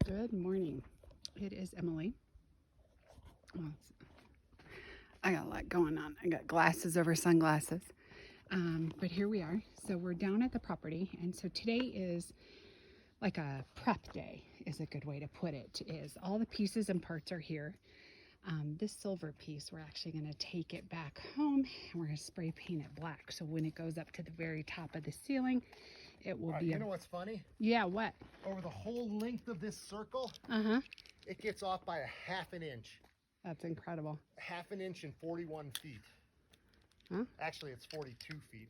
Good morning. It is Emily. Well, I got a lot going on. I got glasses over sunglasses. But here we are. So we're down at the property. And so today is like a prep day is a good way to put it. Is all the pieces and parts are here. This silver piece, we're actually going to take it back home and we're going to spray paint it black. So when it goes up to the very top of the ceiling, it will be. You know what's funny? Yeah, what? Over the whole length of this circle, it gets off by a half an inch. That's incredible. Half an inch and 41 feet. Huh? Actually, it's 42 feet.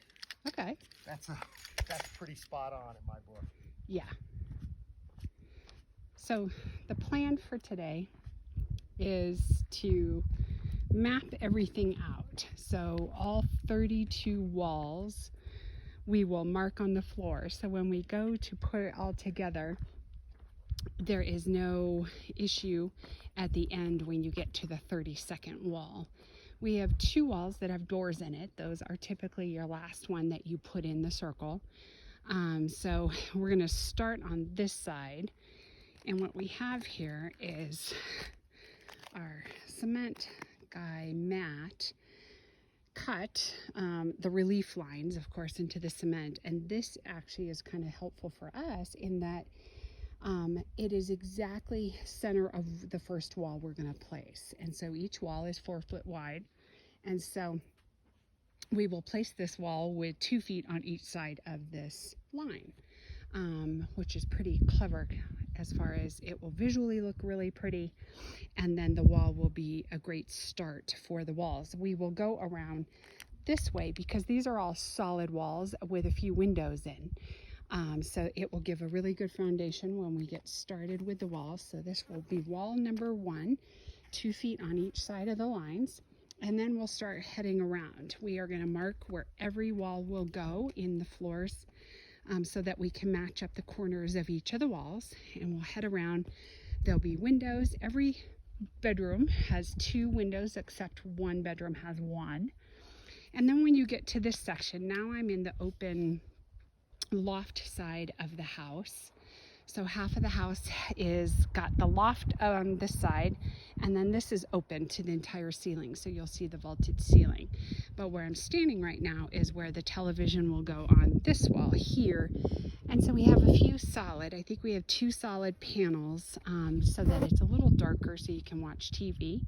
Okay. That's pretty spot on in my book. Yeah. So the plan for today is to map everything out. So all 32 walls we will mark on the floor. So when we go to put it all together, there is no issue at the end when you get to the 32nd wall. We have two walls that have doors in it. Those are typically your last one that you put in the circle. So we're going to start on this side. And what we have here is our cement guy, Matt, cut the relief lines, of course, into the cement. And this actually is kind of helpful for us in that it is exactly center of the first wall we're going to place. And so each wall is 4 foot wide. And so we will place this wall with 2 feet on each side of this line, which is pretty clever as far as it will visually look really pretty. And then the wall will be a great start for the walls. We will go around this way because these are all solid walls with a few windows in. So it will give a really good foundation when we get started with the walls. So this will be wall number 1, 2 feet on each side of the lines. And then we'll start heading around. We are going to mark where every wall will go in the floors so that we can match up the corners of each of the walls. And we'll head around. There'll be windows. Every bedroom has 2 windows except one bedroom has 1. And then when you get to this section, now I'm in the open loft side of the house. So half of the house is got the loft on this side, and then this is open to the entire ceiling, so you'll see the vaulted ceiling. But where I'm standing right now is where the television will go on this wall here. And so we have a few solid, I think we have 2 solid panels so that it's a little darker so you can watch TV.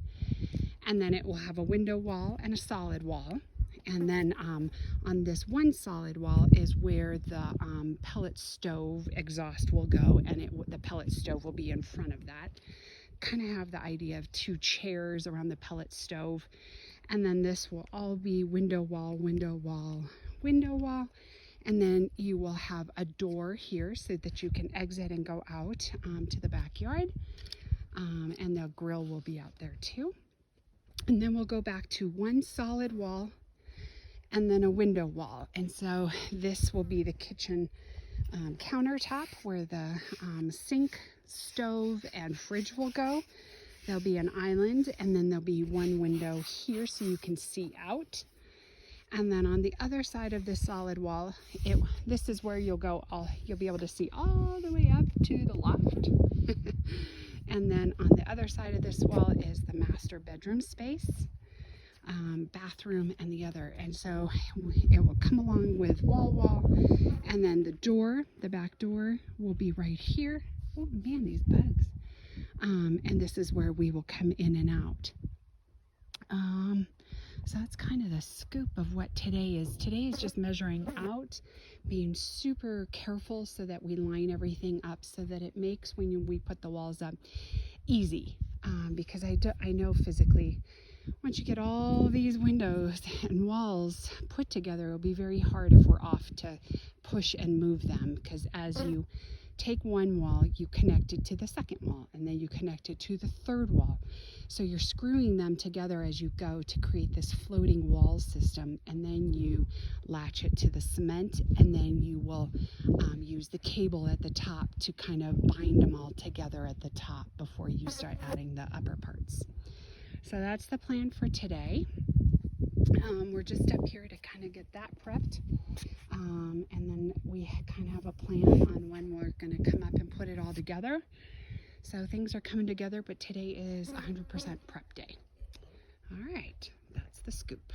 And then it will have a window wall and a solid wall. And then on this one solid wall is where the pellet stove exhaust will go, and the pellet stove will be in front of that. Kind of have the idea of 2 chairs around the pellet stove. And then this will all be window wall, window wall, window wall. And then you will have a door here so that you can exit and go out to the backyard. And the grill will be out there too. And then we'll go back to 1 solid wall and then a window wall. And so this will be the kitchen countertop where the sink, stove, and fridge will go. There'll be an island, and then there'll be 1 window here so you can see out. And then on the other side of this solid wall, this is where you'll be able to see all the way up to the loft. And then on the other side of this wall is the master bedroom space. Bathroom and the other, and so it will come along with wall, and then the door, the back door will be right here. Oh man, these bugs. And this is where we will come in and out. So that's kind of the scoop of what today is. Today is just measuring out, being super careful so that we line everything up so that it makes when we put the walls up easy, because I know physically once you get all these windows and walls put together, it'll be very hard if we're off to push and move them, because as you take one wall, you connect it to the second wall, and then you connect it to the third wall. So you're screwing them together as you go to create this floating wall system, and then you latch it to the cement, and then you will use the cable at the top to kind of bind them all together at the top before you start adding the upper parts. So that's the plan for today. We're just up here to kind of get that prepped. And then we kind of have a plan on when we're going to come up and put it all together. So things are coming together, but today is 100% prep day. All right, that's the scoop.